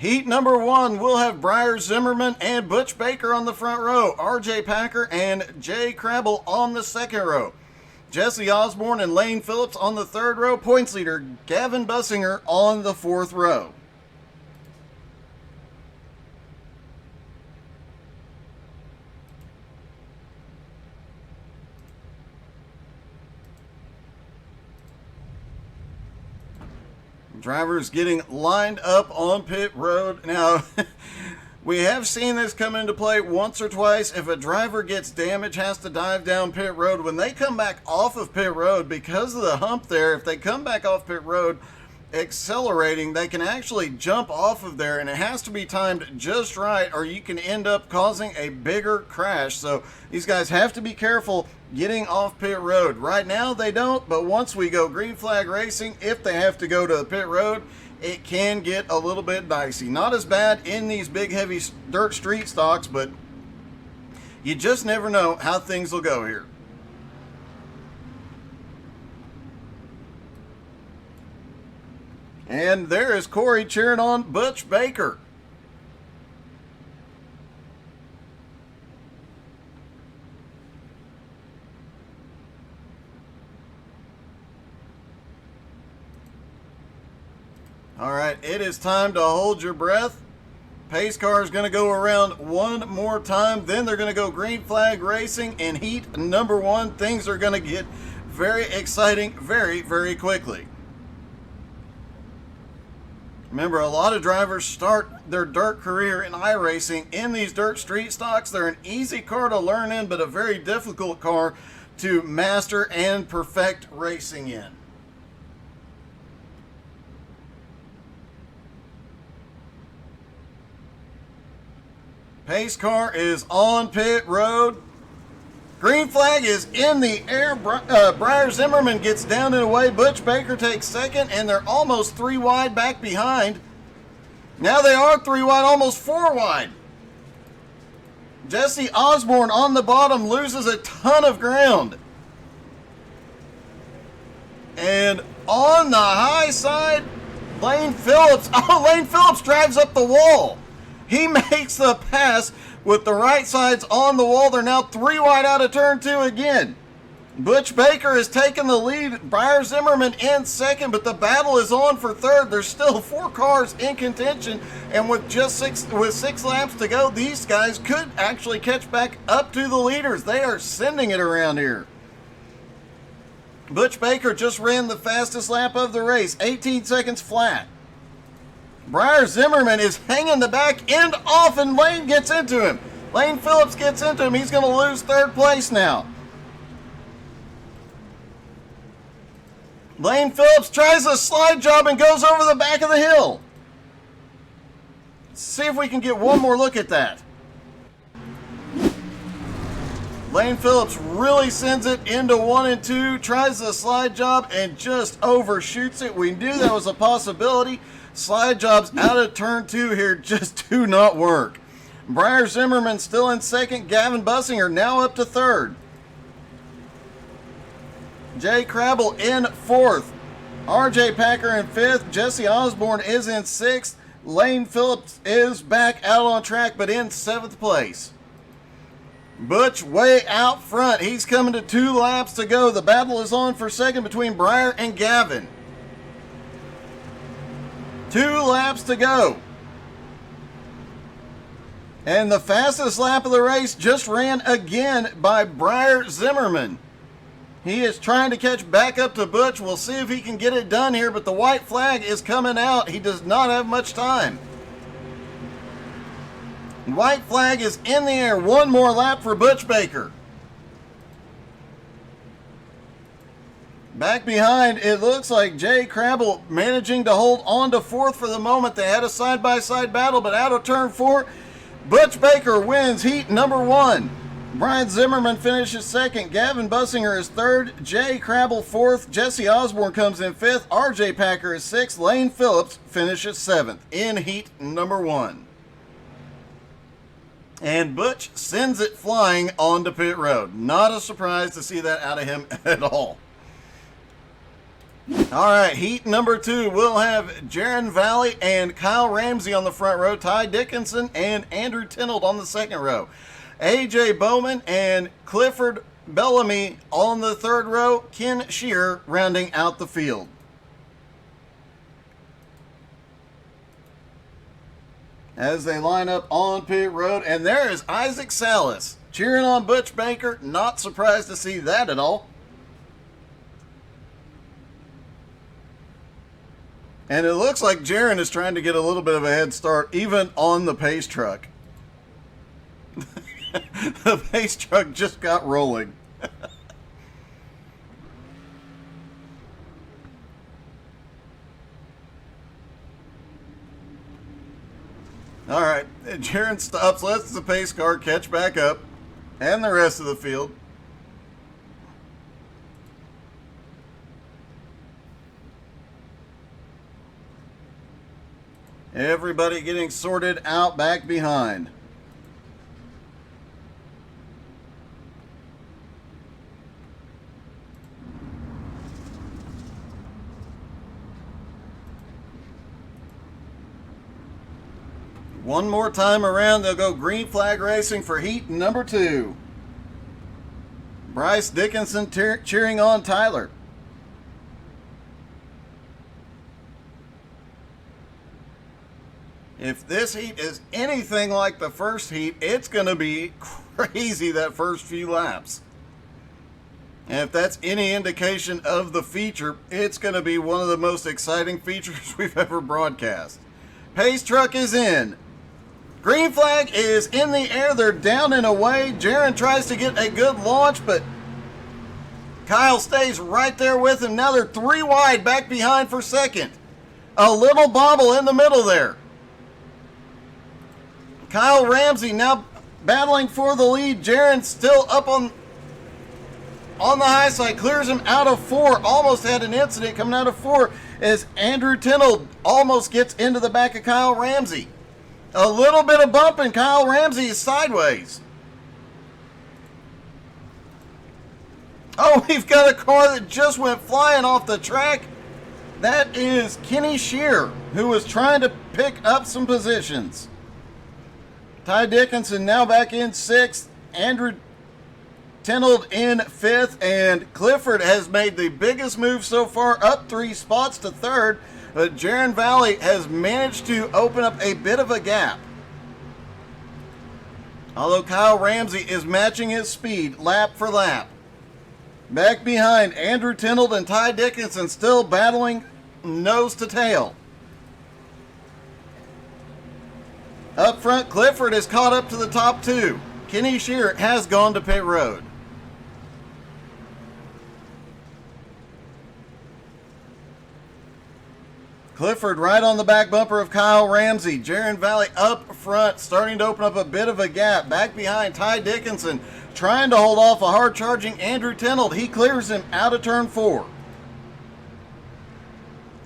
Heat number 1 will have Briar Zimmerman and Butch Baker on the front row, RJ Packer and Jay Crabble on the second row. Jesse Osborne and Lane Phillips on the third row. Points leader Gavin Bussinger on the fourth row. Drivers getting lined up on pit road. Now, we have seen this come into play once or twice. If a driver gets damaged, has to dive down pit road, when they come back off of pit road, because of the hump there, if they come back off pit road accelerating, they can actually jump off of there, and it has to be timed just right, or you can end up causing a bigger crash. So these guys have to be careful getting off pit road. Right now they don't, but once we go green flag racing, if they have to go to the pit road, it can get a little bit dicey. Not as bad in these big heavy dirt street stocks, but you just never know how things will go here. And there is Corey cheering on Butch Baker. All right, it is time to hold your breath. Pace car is going to go around one more time. Then they're going to go green flag racing in heat number 1. Things are going to get very exciting very, very quickly. Remember, a lot of drivers start their dirt career in iRacing in these dirt street stocks. They're an easy car to learn in, but a very difficult car to master and perfect racing in. Pace car is on pit road. Green flag is in the air. Briar Zimmerman gets down and away. Butch Baker takes second, and they're almost 3 wide back behind. Now they are 3 wide, almost 4 wide. Jesse Osborne on the bottom loses a ton of ground. And on the high side, Lane Phillips. Oh, Lane Phillips drives up the wall. He makes the pass with the right sides on the wall. They're now 3 wide out of turn 2 again. Butch Baker has taken the lead. Briar Zimmerman in second, but the battle is on for third. There's still 4 cars in contention, and with just 6 laps to go, these guys could actually catch back up to the leaders. They are sending it around here. Butch Baker just ran the fastest lap of the race, 18 seconds flat. Briar Zimmerman is hanging the back end off, and Lane gets into him. Lane Phillips gets into him. He's going to lose third place now. Lane Phillips tries a slide job and goes over the back of the hill. Let's see if we can get one more look at that. Lane Phillips really sends it into 1 and 2, tries the slide job and just overshoots it. We knew that was a possibility. Slide jobs out of turn 2 here just do not work. Briar Zimmerman still in second. Gavin Bussinger now up to third. Jay Crabble in fourth. RJ Packer in fifth. Jesse Osborne is in sixth. Lane Phillips is back out on track, but in 7th place. Butch way out front. He's coming to 2 laps to go. The battle is on for second between Briar and Gavin. 2 laps to go. And the fastest lap of the race just ran again by Briar Zimmerman. He is trying to catch back up to Butch. We'll see if he can get it done here, but the white flag is coming out. He does not have much time. White flag is in the air. 1 more lap for Butch Baker. Back behind, it looks like Jay Crabble managing to hold on to 4th for the moment. They had a side-by-side battle, but out of turn 4, Butch Baker wins heat number 1. Brian Zimmerman finishes 2nd. Gavin Bussinger is 3rd. Jay Crabble 4th. Jesse Osborne comes in 5th. RJ Packer is 6th. Lane Phillips finishes 7th in heat number 1. And Butch sends it flying onto pit road. Not a surprise to see that out of him at all. All right, heat number 2. We'll have Jaron Valley and Kyle Ramsey on the front row, Ty Dickinson and Andrew Tinold on the second row, AJ Bowman and Clifford Bellamy on the third row, Ken Shearer rounding out the field. As they line up on pit road, and there is Isaac Salas cheering on Butch Baker. Not surprised to see that at all. And it looks like Jaron is trying to get a little bit of a head start, even on the pace truck. The pace truck just got rolling. All right, Jaron stops, lets the pace car catch back up, and the rest of the field. Everybody getting sorted out back behind. One more time around, they'll go green flag racing for heat number 2. Bryce Dickinson cheering on Tyler. If this heat is anything like the first heat, it's going to be crazy that first few laps. And if that's any indication of the feature, it's going to be one of the most exciting features we've ever broadcast. Pace truck is in. Green flag is in the air. They're down and away. Jaron tries to get a good launch, but Kyle stays right there with him. Now they're 3 wide back behind for second. A little bobble in the middle there. Kyle Ramsey now battling for the lead. Jaron still up on the high side. Clears him out of 4. Almost had an incident coming out of 4 as Andrew Tinold almost gets into the back of Kyle Ramsey. A little bit of bump and Kyle Ramsey is sideways. Oh, we've got a car that just went flying off the track. That is Kenny Shearer, who was trying to pick up some positions. Ty Dickinson now back in 6th. Andrew Tinold in 5th. And Clifford has made the biggest move so far, up 3 spots to 3rd. But Jaron Valley has managed to open up a bit of a gap. Although Kyle Ramsey is matching his speed lap for lap. Back behind, Andrew Tinold and Ty Dickinson still battling nose to tail. Up front, Clifford is caught up to the top 2. Kenny Shearer has gone to pit road. Clifford right on the back bumper of Kyle Ramsey. Jaron Valley up front, starting to open up a bit of a gap. Back behind, Ty Dickinson trying to hold off a hard-charging Andrew Tinold. He clears him out of turn 4.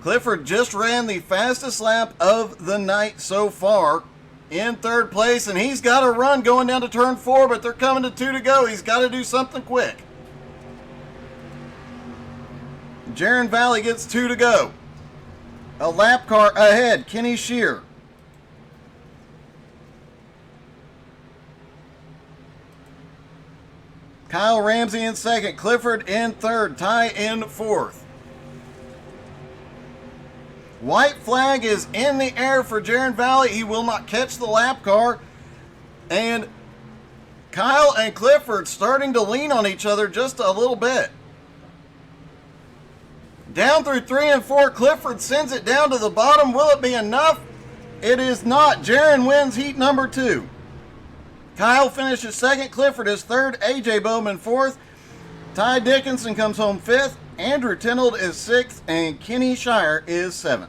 Clifford just ran the fastest lap of the night so far in 3rd place, and he's got a run going down to turn 4, but they're coming to 2 to go. He's got to do something quick. Jaron Valley gets 2 to go. A lap car ahead, Kenny Shearer. Kyle Ramsey in 2nd, Clifford in 3rd, Ty in 4th. White flag is in the air for Jaron Valley. He will not catch the lap car. And Kyle and Clifford starting to lean on each other just a little bit. Down through 3 and 4, Clifford sends it down to the bottom. Will it be enough? It is not. Jaron wins heat number 2. Kyle finishes 2nd, Clifford is 3rd, AJ Bowman 4th, Ty Dickinson comes home 5th, Andrew Tinold is 6th, and Kenny Shearer is 7th.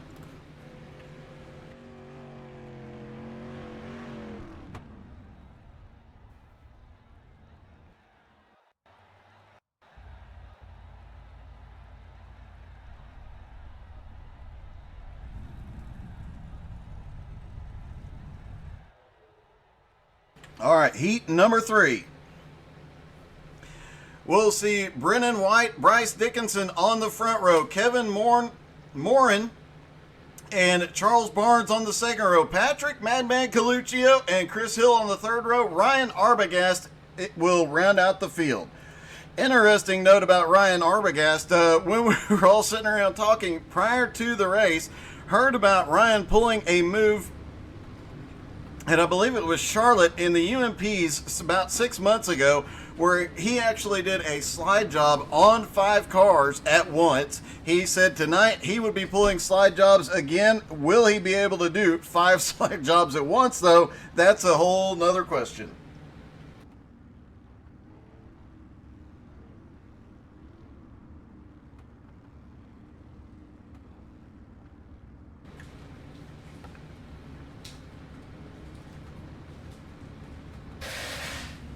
All right, heat number 3. we'll see Brennan White, Bryce Dickinson on the front row, Kevin Morin and Charles Barnes on the second row, Patrick Madman Coluccio and Chris Hill on the third row. Ryan Arbogast will round out the field. Interesting note about Ryan Arbogast, when we were all sitting around talking prior to the race, heard about Ryan pulling a move, and I believe it was Charlotte in the UMPs about 6 months ago, where he actually did a slide job on 5 cars at once. He said tonight he would be pulling slide jobs again. Will he be able to do 5 slide jobs at once, though? That's a whole nother question.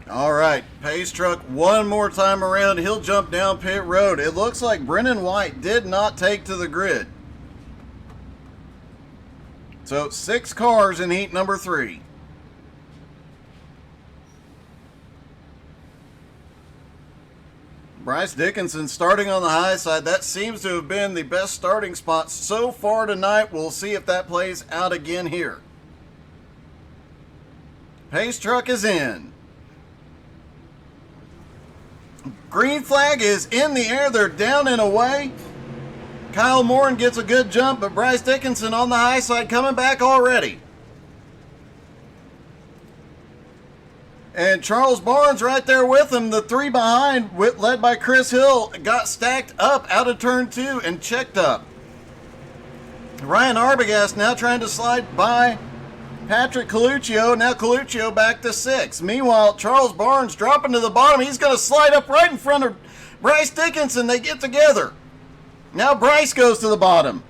All right, pace truck one more time around. He'll jump down pit road. It looks like Brennan White did not take to the grid. So 6 cars in heat number 3. Bryce Dickinson starting on the high side. That seems to have been the best starting spot so far tonight. We'll see if that plays out again here. Pace truck is in. Green flag is in the air. They're down and away. Kyle Morin gets a good jump, but Bryce Dickinson on the high side coming back already. And Charles Barnes right there with him. The 3 behind, led by Chris Hill, got stacked up out of turn 2 and checked up. Ryan Arbogast now trying to slide by Patrick Coluccio. Now Coluccio back to 6. Meanwhile, Charles Barnes dropping to the bottom. He's going to slide up right in front of Bryce Dickinson. They get together. Now Bryce goes to the bottom.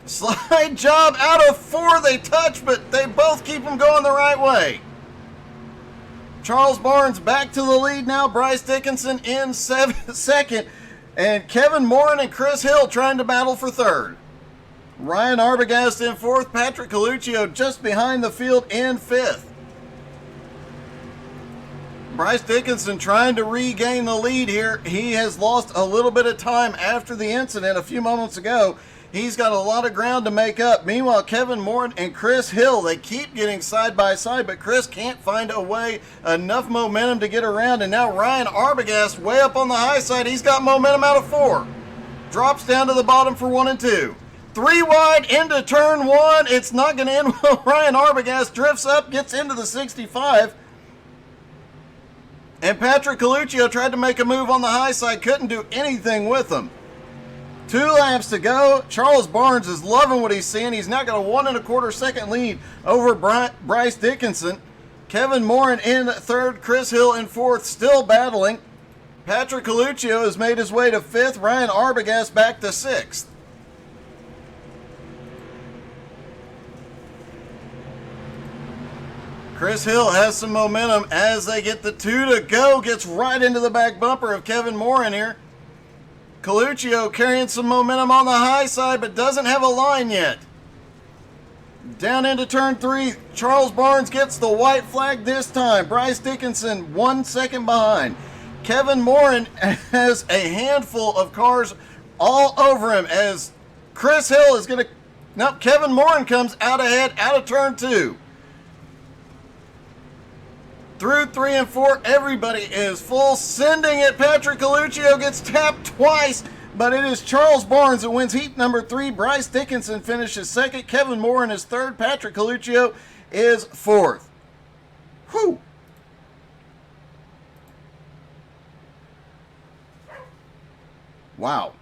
Slide job out of 4. They touch, but they both keep them going the right way. Charles Barnes back to the lead now. Bryce Dickinson in second. And Kevin Morin and Chris Hill trying to battle for third. Ryan Arbogast in 4th. Patrick Coluccio just behind the field in 5th. Bryce Dickinson trying to regain the lead here. He has lost a little bit of time after the incident a few moments ago. He's got a lot of ground to make up. Meanwhile, Kevin Morin and Chris Hill, they keep getting side by side, but Chris can't find a way, enough momentum to get around. And now Ryan Arbogast way up on the high side. He's got momentum out of 4. Drops down to the bottom for 1 and 2. 3 wide into turn 1. It's not going to end well. Ryan Arbogast drifts up, gets into the 65. And Patrick Coluccio tried to make a move on the high side. Couldn't do anything with him. 2 laps to go. Charles Barnes is loving what he's seeing. He's now got a 1 1/4 second lead over Bryce Dickinson. Kevin Morin in 3rd. Chris Hill in 4th. Still battling. Patrick Coluccio has made his way to 5th. Ryan Arbogast back to 6th. Chris Hill has some momentum as they get the 2 to go. Gets right into the back bumper of Kevin Morin here. Coluccio carrying some momentum on the high side, but doesn't have a line yet. Down into turn 3. Charles Barnes gets the white flag this time. Bryce Dickinson 1 second behind. Kevin Morin has a handful of cars all over him as Chris Hill is going to... Nope, Kevin Morin comes out ahead out of turn 2. Through 3 and 4, everybody is full sending it. Patrick Coluccio gets tapped twice, but it is Charles Barnes that wins heat number 3. Bryce Dickinson finishes 2nd. Kevin Morin is 3rd. Patrick Coluccio is 4th. Whew. Wow.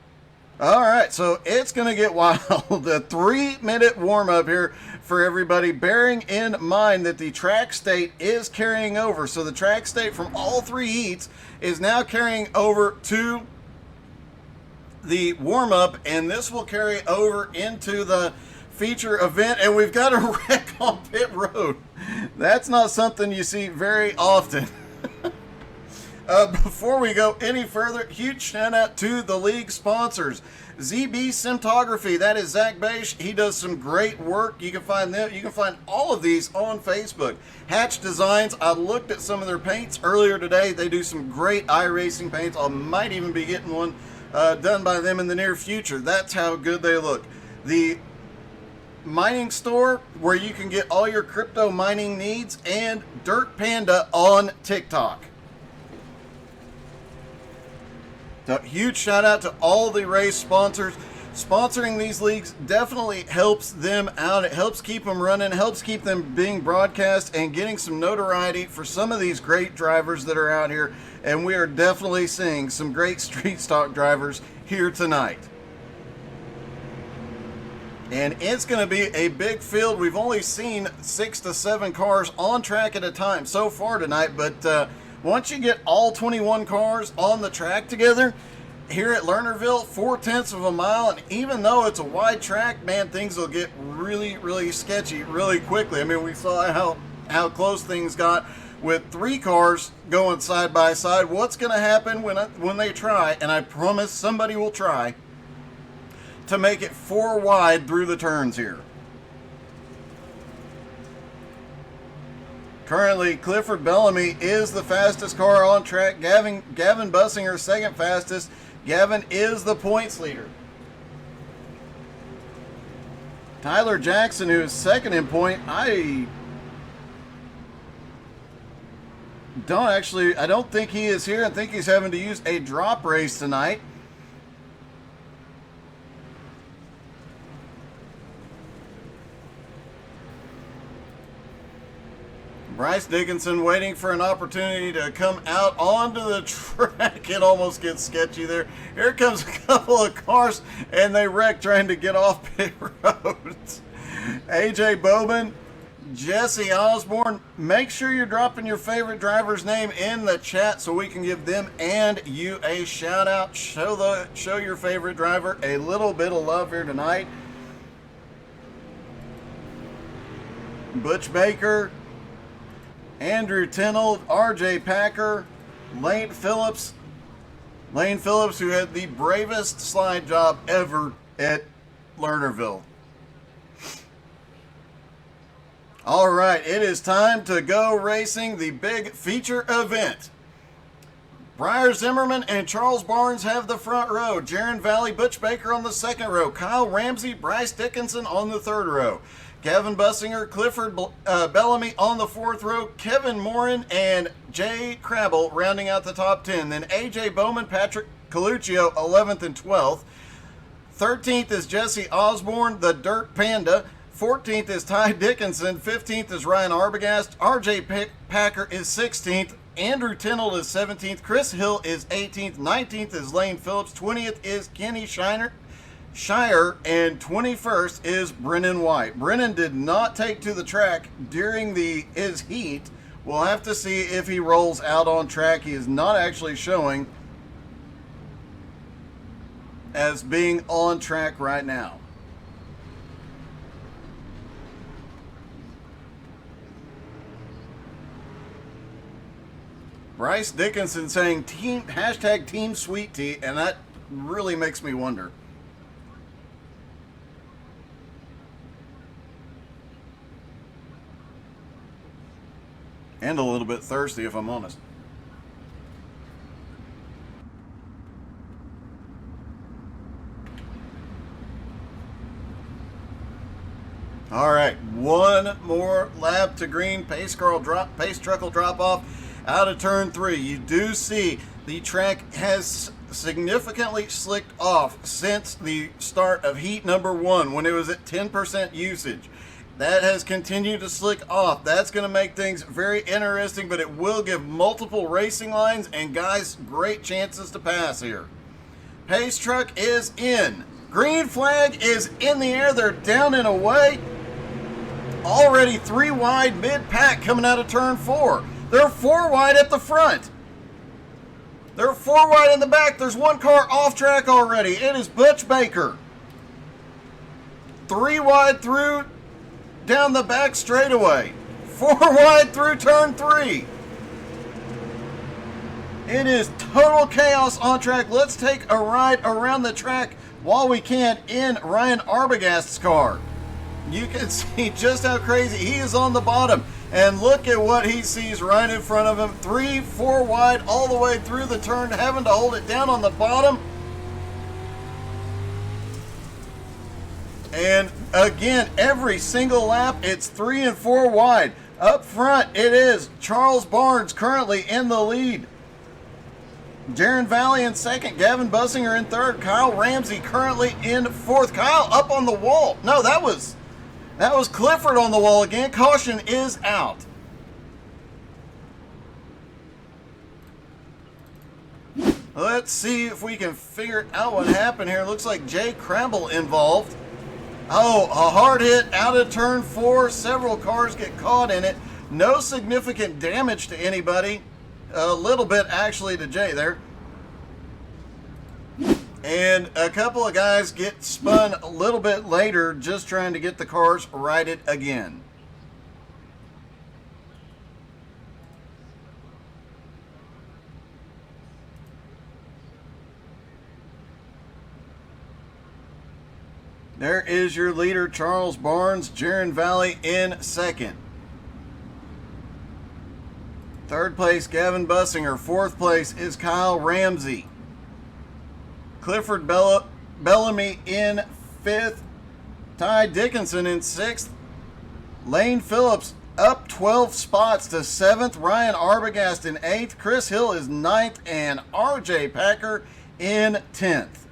All right, so it's going to get wild. The 3-minute warm-up here for everybody, bearing in mind that the track state is carrying over. So the track state from all 3 heats is now carrying over to the warm-up, and this will carry over into the feature event, and we've got a wreck on pit road. That's not something you see very often. Before we go any further, huge shout out to the league sponsors. ZB Cinematography, that is Zach Beish. He does some great work. You can find them. You can find all of these on Facebook. Hatch Designs, I looked at some of their paints earlier today. They do some great iRacing paints. I might even be getting one done by them in the near future. That's how good they look. The mining store, where you can get all your crypto mining needs, and Dirt Panda on TikTok. So huge shout out to all the race sponsors. Sponsoring these leagues definitely helps them out. It helps keep them running, helps keep them being broadcast and getting some notoriety for some of these great drivers that are out here. And we are definitely seeing some great street stock drivers here tonight. And it's going to be a big field. We've only seen 6 to 7 cars on track at a time so far tonight, but once you get all 21 cars on the track together here at Lernerville, 4/10 of a mile, and even though it's a wide track, man, things will get really, really sketchy really quickly. I mean, we saw how close things got with 3 cars going side by side. What's going to happen when they try, and I promise somebody will try, to make it 4 wide through the turns here. Currently, Clifford Bellamy is the fastest car on track. Gavin Bussinger second fastest. Gavin is the points leader. Tyler Jackson, who is second in point, I don't think he is here. I think he's having to use a drop race tonight. Bryce Dickinson waiting for an opportunity to come out onto the track. It almost gets sketchy there. Here comes a couple of cars, and they wreck trying to get off pit road. AJ Bowman, Jesse Osborne, make sure you're dropping your favorite driver's name in the chat so we can give them and you a shout out. Show your favorite driver a little bit of love here tonight. Butch Baker, Andrew Tenold, RJ Packer, Lane Phillips, who had the bravest slide job ever at Lernerville. All right, it is time to go racing, the big feature event. Briar Zimmerman and Charles Barnes have the front row. Jaron Valley, Butch Baker on the second row. Kyle Ramsey, Bryce Dickinson on the third row. Gavin Bussinger, Clifford Bellamy on the fourth row, Kevin Morin and Jay Crabble rounding out the top 10. Then AJ Bowman, Patrick Coluccio, 11th and 12th. 13th is Jesse Osborne, the Dirt Panda. 14th is Ty Dickinson. 15th is Ryan Arbogast. RJ Packer is 16th. Andrew Tenold is 17th. Chris Hill is 18th. 19th is Lane Phillips. 20th is Kenny Shire, and 21st is Brennan White. Brennan did not take to the track during his heat. We'll have to see if he rolls out on track. He is not actually showing as being on track right now. Bryce Dickinson saying hashtag Team Sweet Tea, and that really makes me wonder. And a little bit thirsty, if I'm honest. All right, one more lap to green. Pace truck will drop off out of turn 3. You do see the track has significantly slicked off since the start of heat number 1 when it was at 10% usage. That has continued to slick off. That's going to make things very interesting, but it will give multiple racing lines and guys great chances to pass here. Pace truck is in. Green flag is in the air. They're down and away. Already 3 wide mid-pack coming out of turn 4. They're 4 wide at the front. They're 4 wide in the back. There's 1 car off track already. It is Butch Baker. 3 wide through down the back straightaway. 4 wide through turn 3. It is total chaos on track. Let's take a ride around the track while we can in Ryan Arbogast's car. You can see just how crazy he is on the bottom. And look at what he sees right in front of him. 3, 4 wide all the way through the turn, having to hold it down on the bottom. And again, every single lap, it's 3 and 4 wide. Up front, it is Charles Barnes currently in the lead. Jaron Valley in second, Gavin Bussinger in third, Kyle Ramsey currently in fourth. Kyle up on the wall. No, that was Clifford on the wall again. Caution is out. Let's see if we can figure out what happened here. Looks like Jay Crabble involved. Oh, a hard hit out of turn 4. Several cars get caught in it. No significant damage to anybody. A little bit actually to Jay there. And a couple of guys get spun a little bit later just trying to get the cars righted again. There is your leader, Charles Barnes. Jaron Valley in second. Third place, Gavin Bussinger. Fourth place is Kyle Ramsey. Clifford Bellamy in fifth. Ty Dickinson in sixth. Lane Phillips up 12 spots to seventh. Ryan Arbogast in eighth. Chris Hill is ninth. And RJ Packer in 10th.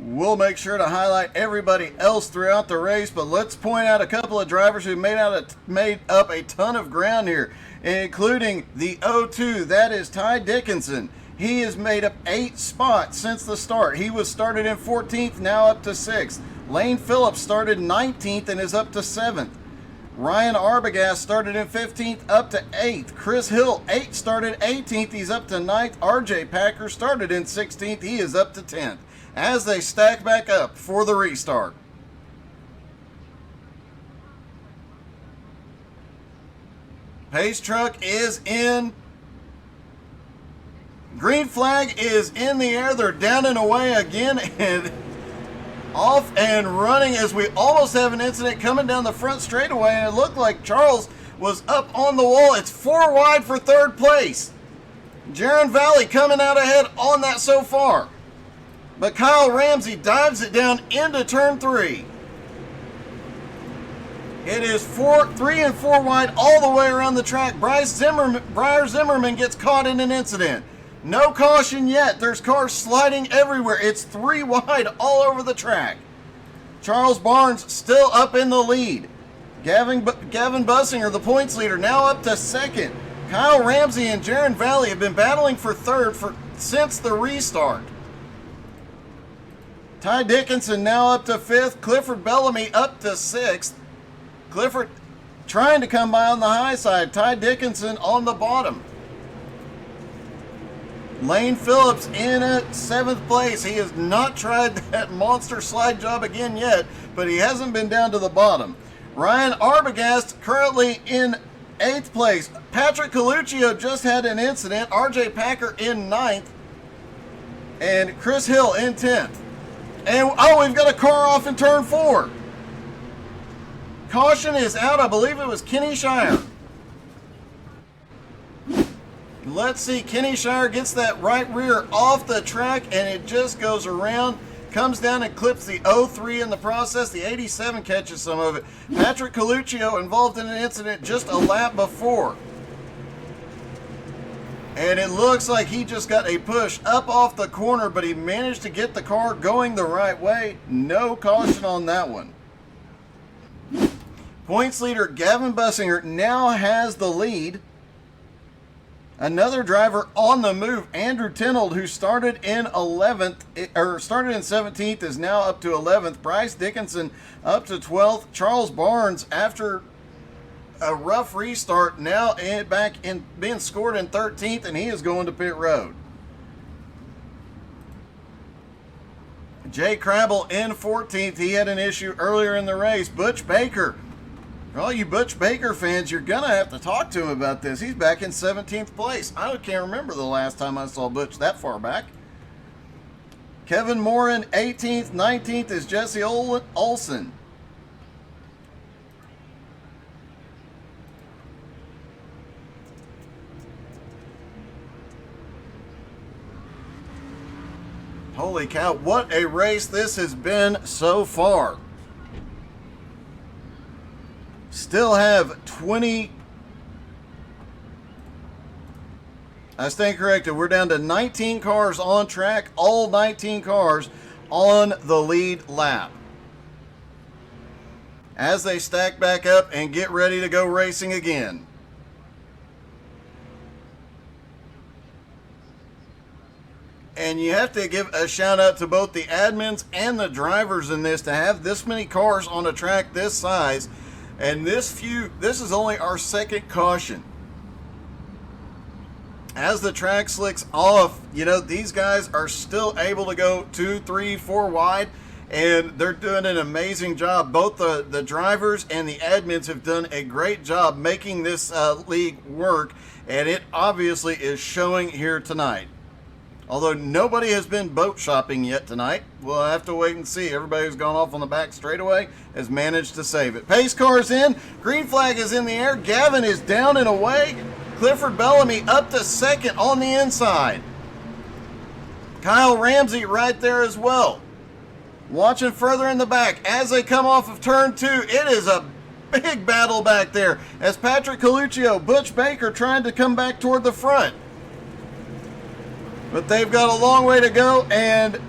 We'll make sure to highlight everybody else throughout the race, but let's point out a couple of drivers who made up a ton of ground here, including the 0-2. That is Ty Dickinson. He has made up 8 spots since the start. He was started in 14th, now up to 6th. Lane Phillips started 19th and is up to 7th. Ryan Arbogast started in 15th, up to 8th. Chris Hill, 8th, started 18th. He's up to 9th. RJ Packer started in 16th. He is up to 10th. As they stack back up for the restart. Pace truck is in. Green flag is in the air. They're down and away again and off and running as we almost have an incident coming down the front straightaway, and it looked like Charles was up on the wall. It's 4 wide for third place. Jaron Valley coming out ahead on that so far. But Kyle Ramsey dives it down into turn 3. It is 3 and 4 wide all the way around the track. Briar Zimmerman gets caught in an incident. No caution yet. There's cars sliding everywhere. It's 3 wide all over the track. Charles Barnes still up in the lead. Gavin Bussinger, the points leader, now up to second. Kyle Ramsey and Jaron Valley have been battling for third since the restart. Ty Dickinson now up to 5th. Clifford Bellamy up to 6th. Clifford trying to come by on the high side. Ty Dickinson on the bottom. Lane Phillips in at 7th place. He has not tried that monster slide job again yet, but he hasn't been down to the bottom. Ryan Arbogast currently in 8th place. Patrick Coluccio just had an incident. RJ Packer in 9th. And Chris Hill in 10th. And, we've got a car off in turn 4. Caution is out. I believe it was Kenny Shire. Let's see. Kenny Shire gets that right rear off the track, and it just goes around, comes down and clips the 03 in the process. The 87 catches some of it. Patrick Coluccio involved in an incident just a lap before. And it looks like he just got a push up off the corner, but he managed to get the car going the right way. No caution on that one. Points leader Gavin Bussinger now has the lead. Another driver on the move, Andrew Tinold, who started in 17th, is now up to 11th. Bryce Dickinson up to 12th. Charles Barnes, after a rough restart, now back in being scored in 13th, and he is going to pit road. Jay Crabble in 14th. He had an issue earlier in the race. Butch Baker For all you Butch Baker fans, you're going to have to talk to him about this. He's back in 17th place. I can't remember the last time I saw Butch that far back. Kevin Morin, 18th. 19th is Jesse Olsen. Holy cow, what a race this has been so far. Still have 20. I stand corrected. We're down to 19 cars on track. All 19 cars on the lead lap. As they stack back up and get ready to go racing again. And you have to give a shout out to both the admins and the drivers in this to have this many cars on a track this size. And this is only our second caution. As the track slicks off, you know, these guys are still able to go 2, 3, 4 wide, and they're doing an amazing job. Both the drivers and the admins have done a great job making this league work, and it obviously is showing here tonight. Although nobody has been boat shopping yet tonight. We'll have to wait and see. Everybody who's gone off on the back straightaway has managed to save it. Pace car's in. Green flag is in the air. Gavin is down and away. Clifford Bellamy up to second on the inside. Kyle Ramsey right there as well. Watching further in the back as they come off of turn 2. It is a big battle back there as Patrick Coluccio, Butch Baker trying to come back toward the front. But they've got a long way to go, and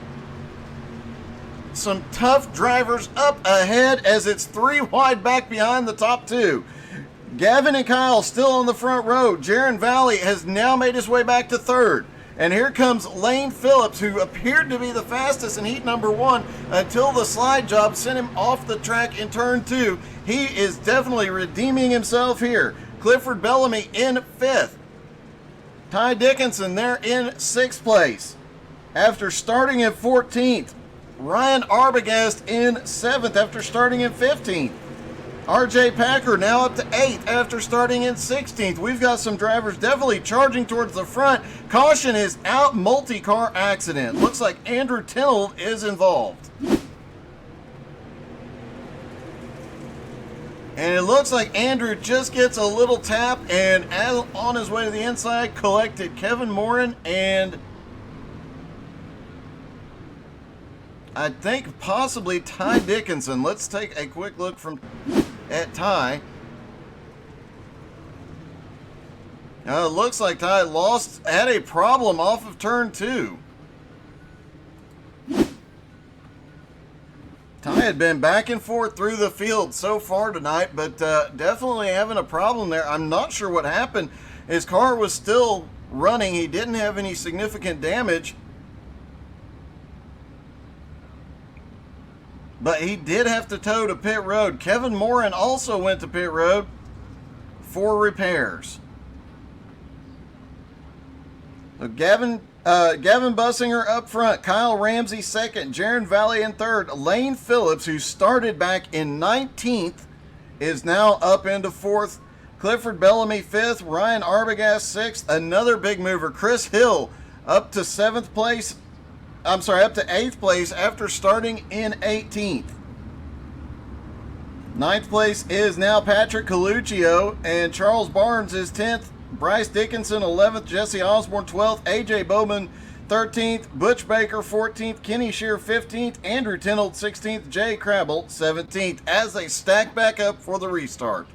some tough drivers up ahead as it's 3 wide back behind the top 2. Gavin and Kyle still on the front row. Jaron Valley has now made his way back to 3rd. And here comes Lane Phillips, who appeared to be the fastest in heat number 1 until the slide job sent him off the track in turn 2. He is definitely redeeming himself here. Clifford Bellamy in 5th. Ty Dickinson there in 6th place. After starting in 14th. Ryan Arbogast in 7th after starting in 15th. RJ Packer now up to 8th after starting in 16th. We've got some drivers definitely charging towards the front. Caution is out, multi-car accident. Looks like Andrew Tinold is involved. And it looks like Andrew just gets a little tap, and on his way to the inside, collected Kevin Morin and I think possibly Ty Dickinson. Let's take a quick look at Ty. It looks like Ty had a problem off of turn 2. Ty had been back and forth through the field so far tonight, but definitely having a problem there. I'm not sure what happened. His car was still running. He didn't have any significant damage. But he did have to tow to pit road. Kevin Morin also went to pit road for repairs. So Gavin Bussinger up front, Kyle Ramsey second, Jaron Valley in 3rd. Lane Phillips, who started back in 19th, is now up into 4th. Clifford Bellamy 5th, Ryan Arbogast 6th. Another big mover, Chris Hill, up to 7th place. I'm sorry, up to 8th place after starting in 18th. 9th place is now Patrick Coluccio, and Charles Barnes is 10th. Bryce Dickinson 11th, Jesse Osborne 12th, AJ Bowman 13th, Butch Baker 14th, Kenny Shear 15th, Andrew Tinold 16th, Jay Crabble 17th as they stack back up for the restart.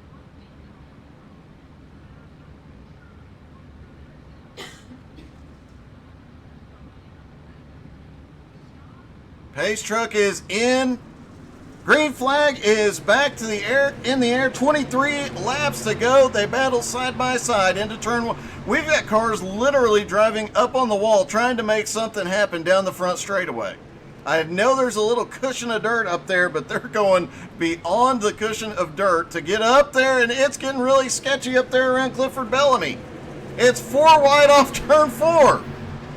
Pace truck is in. Green flag is back to the air, in the air. 23 laps to go. They battle side by side into turn 1. We've got cars literally driving up on the wall trying to make something happen down the front straightaway. I know there's a little cushion of dirt up there, but they're going beyond the cushion of dirt to get up there, and it's getting really sketchy up there around Clifford Bellamy. It's 4 wide off turn 4.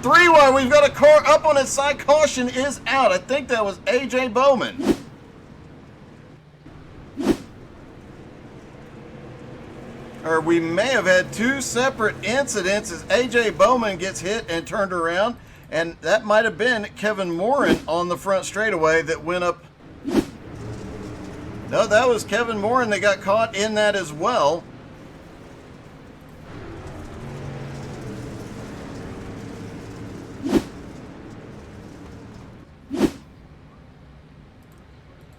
3 wide. We've got a car up on its side. Caution is out. I think that was AJ Bowman. or we may have had two separate incidents as AJ Bowman gets hit and turned around, and that might have been Kevin Morin on the front straightaway that went up. No, that was Kevin Morin that got caught in that as well.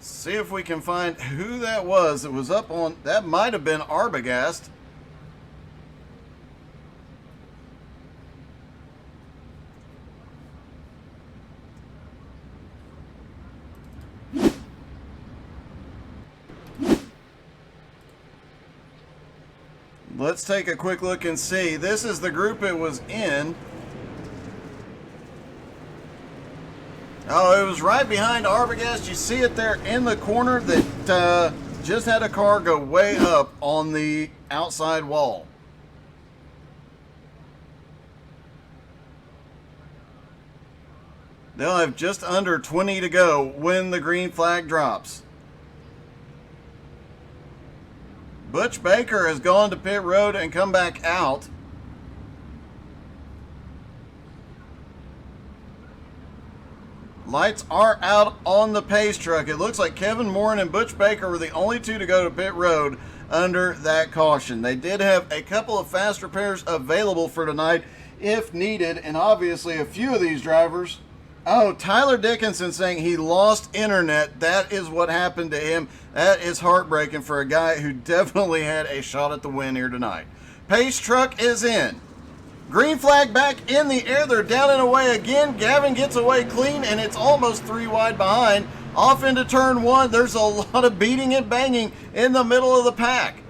See if we can find who that was that was up on. That might have been Arbogast. Let's take a quick look and see. This is the group it was in. Oh, it was right behind Arbogast. You see it there in the corner that just had a car go way up on the outside wall. They'll have just under 20 to go when the green flag drops. Butch Baker has gone to pit road and come back out. Lights are out on the pace truck. It looks like Kevin Morin and Butch Baker were the only two to go to pit road under that caution. They did have a couple of fast repairs available for tonight if needed, and obviously a few of these drivers. Oh, Tyler Dickinson saying he lost internet. That is what happened to him. That is heartbreaking for a guy who definitely had a shot at the win here tonight. Pace truck is in. Green flag back in the air. They're down and away again. Gavin gets away clean, and it's almost 3 wide behind. Off into turn 1. There's a lot of beating and banging in the middle of the pack.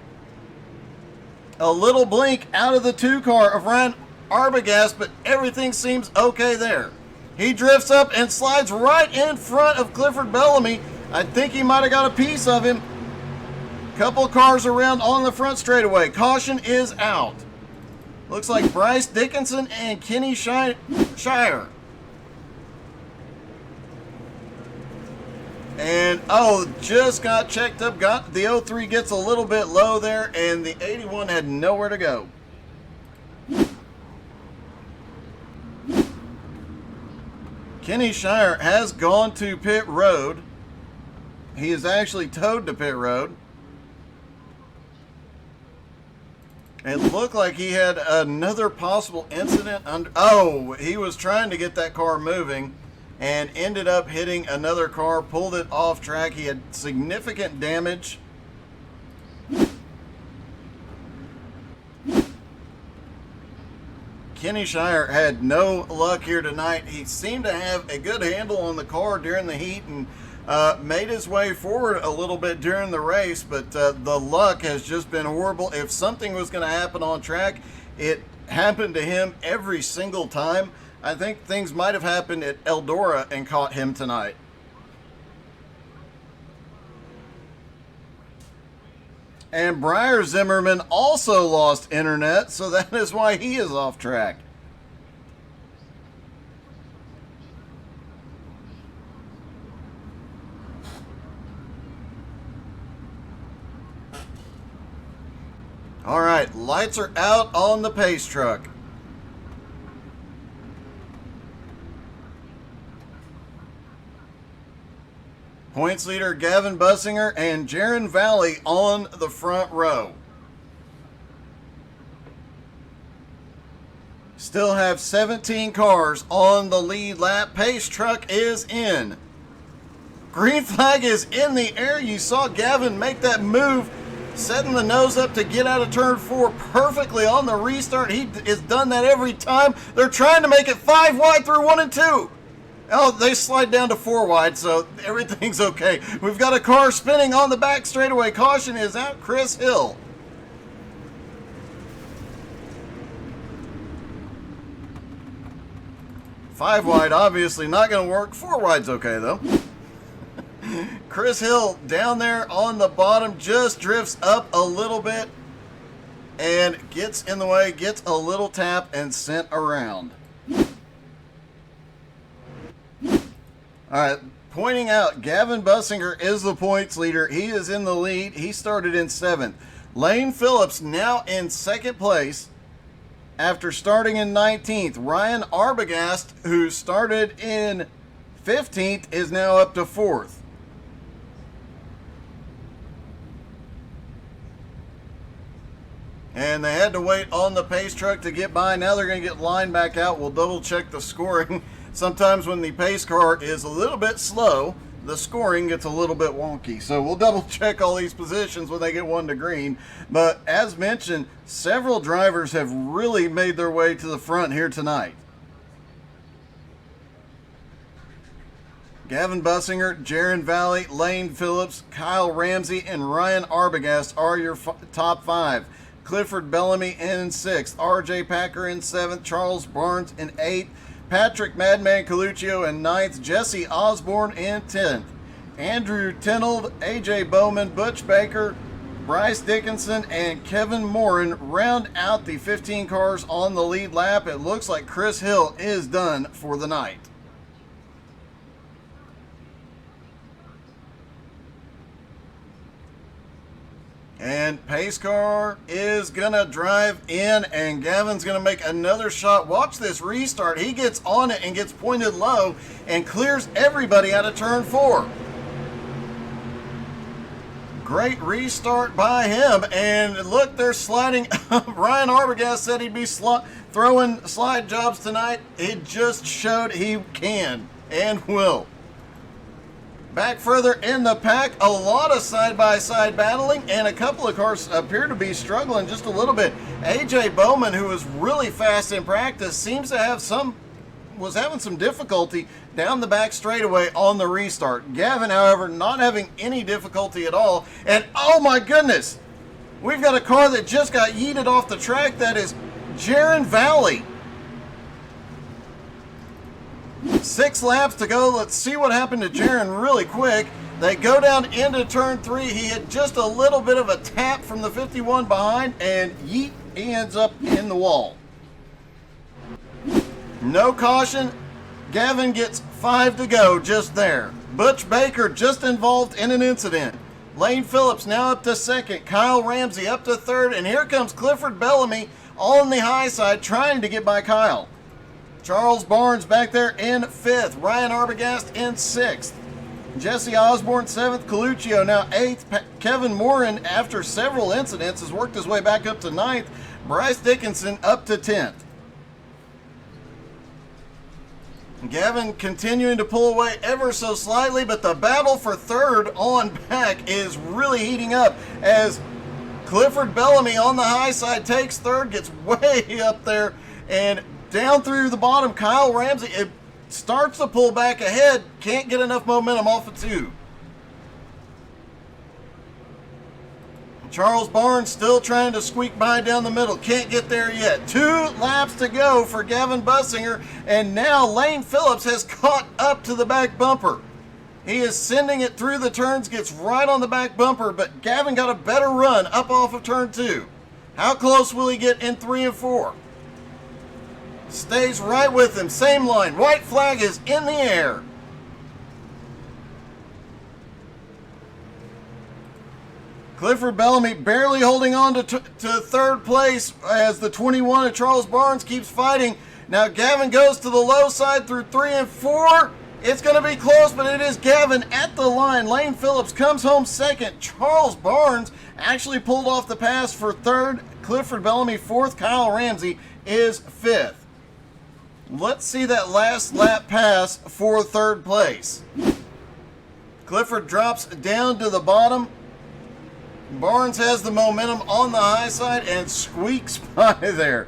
A little blink out of the 2 car of Ryan Arbogast, but everything seems okay there. He drifts up and slides right in front of Clifford Bellamy. I think he might have got a piece of him. Couple cars around on the front straightaway. Caution is out. Looks like Bryce Dickinson and Kenny Shire. And, oh, just got checked up. Got the 03 gets a little bit low there, and the 81 had nowhere to go. Kenny Shire has gone to pit road. He is actually towed to pit road. It looked like he had another possible incident. Oh, he was trying to get that car moving and ended up hitting another car, pulled it off track. He had significant damage. Kenny Shire had no luck here tonight. He seemed to have a good handle on the car during the heat and made his way forward a little bit during the race, but the luck has just been horrible. If something was going to happen on track, it happened to him every single time. I think things might have happened at Eldora and caught him tonight. And Briar Zimmerman also lost internet, so that is why he is off track. All right, lights are out on the pace truck. Points leader Gavin Bussinger and Jaron Valley on the front row. Still have 17 cars on the lead lap. Pace truck is in. Green flag is in the air. You saw Gavin make that move, setting the nose up to get out of turn 4 perfectly on the restart. He has done that every time. They're trying to make it 5 wide through 1 and 2. Oh, they slide down to 4 wide, so everything's okay. We've got a car spinning on the back straightaway. Caution is out. Chris Hill. Five wide, obviously not going to work. 4 wide's okay, though. Chris Hill down there on the bottom just drifts up a little bit and gets in the way, gets a little tap and sent around. All right, pointing out, Gavin Bussinger is the points leader. He is in the lead. He started in 7th. Lane Phillips now in second place after starting in 19th. Ryan Arbogast, who started in 15th, is now up to 4th. And they had to wait on the pace truck to get by. Now they're going to get lined back out. We'll double check the scoring. Sometimes when the pace car is a little bit slow, the scoring gets a little bit wonky. So we'll double check all these positions when they get one to green. But as mentioned, several drivers have really made their way to the front here tonight. Gavin Bussinger, Jaron Valley, Lane Phillips, Kyle Ramsey, and Ryan Arbogast are your top 5. Clifford Bellamy in 6th, RJ Packer in 7th, Charles Barnes in 8th, Patrick Madman Coluccio in 9th, Jesse Osborne in 10th, Andrew Tenold, AJ Bowman, Butch Baker, Bryce Dickinson, and Kevin Morin round out the 15 cars on the lead lap. It looks like Chris Hill is done for the night. And pace car is going to drive in, and Gavin's going to make another shot. Watch this restart. He gets on it and gets pointed low and clears everybody out of turn 4. Great restart by him. And look, they're sliding. Ryan Arbogast said he'd be throwing slide jobs tonight. It just showed he can and will. Back further in the pack, a lot of side-by-side battling, and a couple of cars appear to be struggling just a little bit. AJ Bowman, who was really fast in practice, seems to have was having some difficulty down the back straightaway on the restart. Gavin, however, not having any difficulty at all. And oh my goodness, we've got a car that just got yeeted off the track. That is Jaron Valley. 6 laps to go. Let's see what happened to Jaron really quick. They go down into turn 3. He had just a little bit of a tap from the 51 behind, and yeet, he ends up in the wall. No caution. Gavin gets 5 to go just there. Butch Baker just involved in an incident. Lane Phillips now up to 2nd. Kyle Ramsey up to 3rd. And here comes Clifford Bellamy on the high side trying to get by Kyle. Charles Barnes back there in 5th. Ryan Arbogast in 6th. Jesse Osborne 7th. Coluccio now 8th. Kevin Morin, after several incidents, has worked his way back up to 9th. Bryce Dickinson up to 10th. Gavin continuing to pull away ever so slightly, but the battle for 3rd on back is really heating up as Clifford Bellamy on the high side takes 3rd, gets way up there, and down through the bottom, Kyle Ramsey, it starts to pull back ahead, can't get enough momentum off of 2. Charles Barnes still trying to squeak by down the middle, can't get there yet. 2 laps to go for Gavin Bussinger, and now Lane Phillips has caught up to the back bumper. He is sending it through the turns, gets right on the back bumper, but Gavin got a better run up off of turn 2. How close will he get in 3 and 4? Stays right with him. Same line. White flag is in the air. Clifford Bellamy barely holding on to 3rd place as the 21 of Charles Barnes keeps fighting. Now Gavin goes to the low side through 3 and 4. It's going to be close, but it is Gavin at the line. Lane Phillips comes home 2nd. Charles Barnes actually pulled off the pass for 3rd. Clifford Bellamy 4th. Kyle Ramsey is 5th. Let's see that last lap pass for 3rd place. Clifford drops down to the bottom. Barnes has the momentum on the high side and squeaks by there.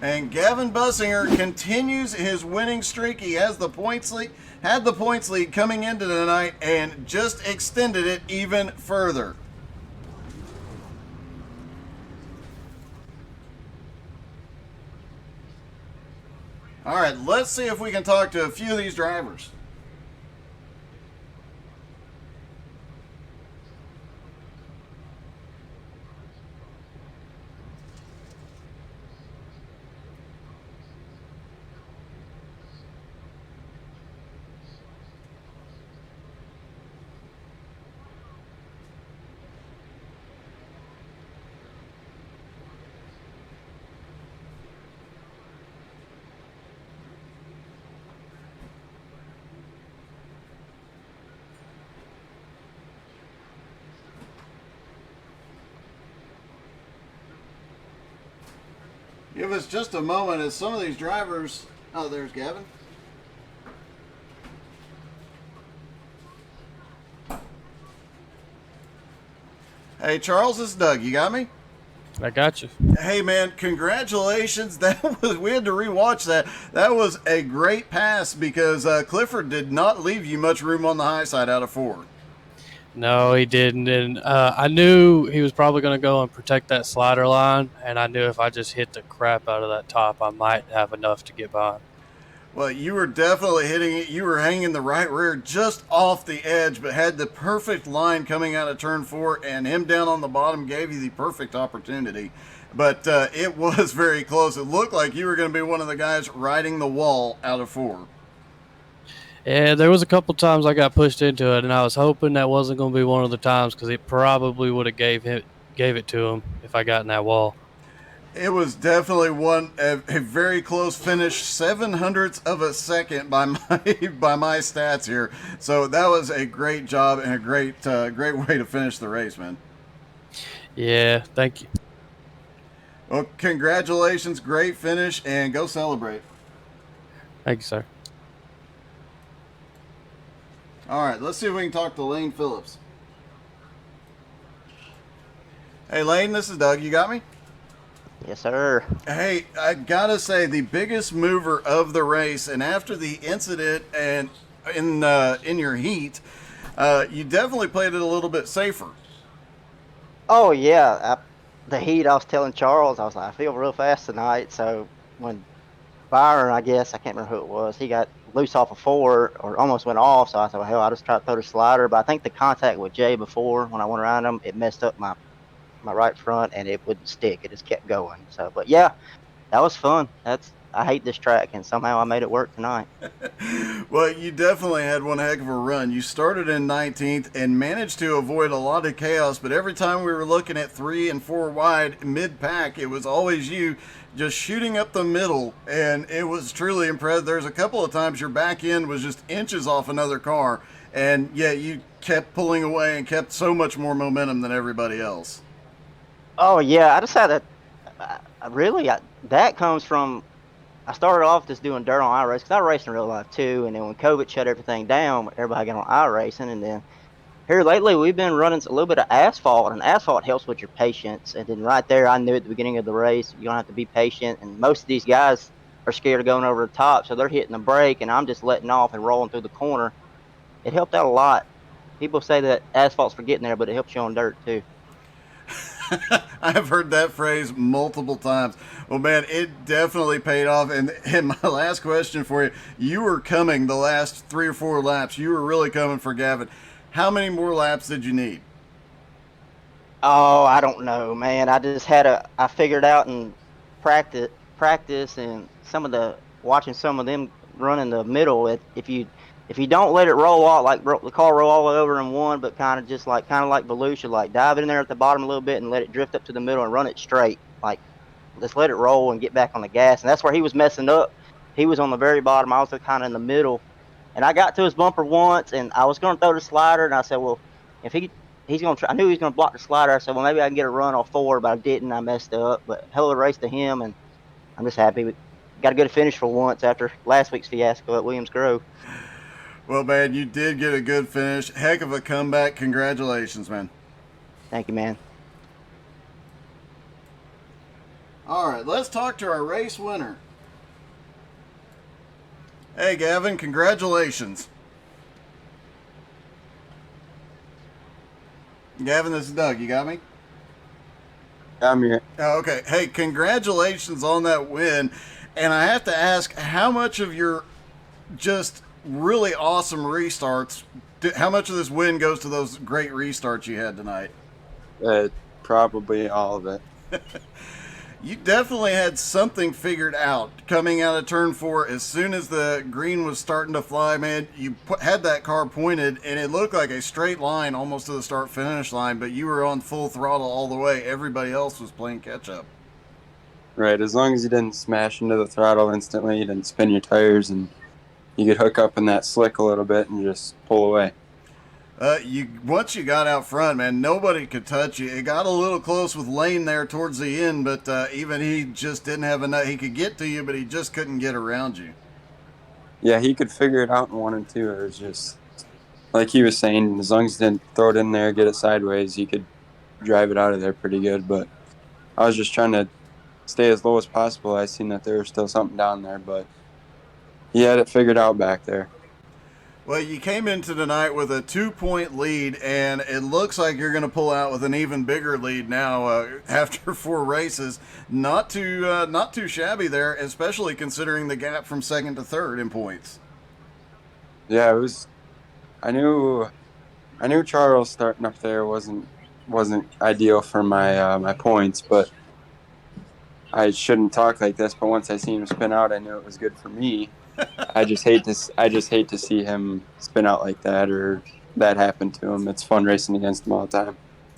And Gavin Bussinger continues his winning streak. He has the points lead, had the points lead coming into tonight and just extended it even further. All right, let's see if we can talk to a few of these drivers. Give us just a moment as some of these drivers... Oh, there's Gavin. Hey, Charles, this is Doug. You got me? I got you. Hey, man, congratulations. We had to rewatch that. That was a great pass because Clifford did not leave you much room on the high side out of 4. No, he didn't. And I knew he was probably going to go and protect that slider line, and I knew if I just hit the crap out of that top, I might have enough to get by. Well, you were definitely hitting it. You were hanging the right rear just off the edge, but had the perfect line coming out of turn 4, and him down on the bottom gave you the perfect opportunity. But it was very close. It looked like you were going to be one of the guys riding the wall out of 4. Yeah, there was a couple times I got pushed into it, and I was hoping that wasn't going to be one of the times because it probably would have gave it to him if I got in that wall. It was definitely a very close finish, 0.07 of a second by my stats here. So that was a great job and a great way to finish the race, man. Yeah, thank you. Well, congratulations, great finish, and go celebrate. Thank you, sir. All right, let's see if we can talk to Lane Phillips. Hey, Lane, this is Doug. You got me? Yes, sir. Hey, I gotta say, the biggest mover of the race, and after the incident and in your heat, you definitely played it a little bit safer. Oh, yeah. The heat, I was telling Charles, I was like, I feel real fast tonight. So when Byron, I guess, I can't remember who it was, he got loose off a 4 or almost went off. So I thought, well, hell, I'll just try to throw the slider. But I think the contact with Jay before, when I went around him, it messed up my right front and it wouldn't stick. It just kept going. So, but yeah, that was fun. I hate this track, and somehow I made it work tonight. Well, you definitely had one heck of a run. You started in 19th and managed to avoid a lot of chaos, but every time we were looking at 3 and 4 wide mid-pack, it was always you just shooting up the middle, and it was truly impressive. There's a couple of times your back end was just inches off another car, and yeah, you kept pulling away and kept so much more momentum than everybody else. Oh, yeah, I just had that comes from, I started off just doing dirt on iRacing because I raced in real life too, and then when COVID shut everything down, everybody got on iRacing, and then here lately we've been running a little bit of asphalt, and asphalt helps with your patience. And then right there, I knew at the beginning of the race, you're going to have to be patient, and most of these guys are scared of going over the top, so they're hitting the brake, and I'm just letting off and rolling through the corner. It helped out a lot. People say that asphalt's for getting there, but it helps you on dirt too. I've heard that phrase multiple times. Well, man, it definitely paid off. And my last question for you, you were coming the last 3 or 4 laps. You were really coming for Gavin. How many more laps did you need? Oh, I don't know, man. I figured out in practice and watching some of them run in the middle. If you don't let it roll out, like the car roll all the way over in one, but kind of like Volusia, like dive in there at the bottom a little bit and let it drift up to the middle and run it straight. Like, just let it roll and get back on the gas. And that's where he was messing up. He was on the very bottom. I was kind of in the middle. And I got to his bumper once, and I was going to throw the slider, and I said, well, if he's going to try, I knew he was going to block the slider. I said, well, maybe I can get a run off 4, but I didn't. I messed up. But hell of a race to him, and I'm just happy we got a good finish for once after last week's fiasco at Williams Grove. Well, man, you did get a good finish. Heck of a comeback. Congratulations, man. Thank you, man. All right, let's talk to our race winner. Hey, Gavin, congratulations. Gavin, this is Doug. You got me? I'm here. Oh, okay. Hey, congratulations on that win. And I have to ask, how much of your just really awesome restarts, how much of this win goes to those great restarts you had tonight? Probably all of it. You definitely had something figured out coming out of turn 4. As soon as the green was starting to fly, man, you had that car pointed, and it looked like a straight line almost to the start-finish line, but you were on full throttle all the way. Everybody else was playing catch-up. Right, as long as you didn't smash into the throttle instantly, you didn't spin your tires, and you could hook up in that slick a little bit and just pull away. Once you got out front, man, nobody could touch you. It got a little close with Lane there towards the end, but even he just didn't have enough. He could get to you, but he just couldn't get around you. Yeah, he could figure it out in 1 and 2. It was just like he was saying, as long as he didn't throw it in there, get it sideways, he could drive it out of there pretty good. But I was just trying to stay as low as possible. I seen that there was still something down there, but he had it figured out back there. Well, you came into tonight with a 2-point lead, and it looks like you're going to pull out with an even bigger lead now after 4 races. Not too shabby there, especially considering the gap from second to third in points. Yeah, it was. I knew Charles starting up there wasn't ideal for my my points, but I shouldn't talk like this. But once I seen him spin out, I knew it was good for me. I just hate to see him spin out like that or that happen to him. It's fun racing against him all the time.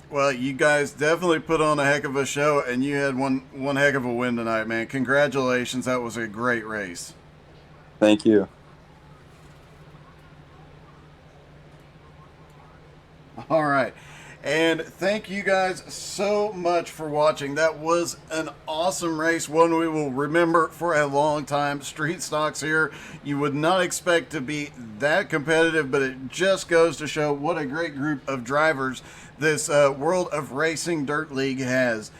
Well, you guys definitely put on a heck of a show, and you had one heck of a win tonight, man. Congratulations. That was a great race. Thank you. All right. And thank you guys so much for watching. That was an awesome race, one we will remember for a long time. Street stocks here, you would not expect to be that competitive, but it just goes to show what a great group of drivers this World of Racing Dirt League has.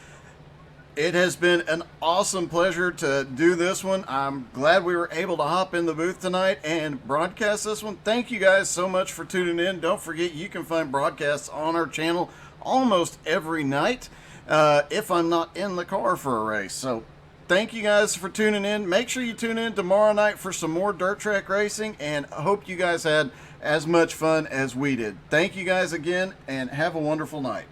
It has been an awesome pleasure to do this one. I'm glad we were able to hop in the booth tonight and broadcast this one. Thank you guys so much for tuning in. Don't forget, you can find broadcasts on our channel almost every night if I'm not in the car for a race. So thank you guys for tuning in. Make sure you tune in tomorrow night for some more dirt track racing, and I hope you guys had as much fun as we did. Thank you guys again, and have a wonderful night.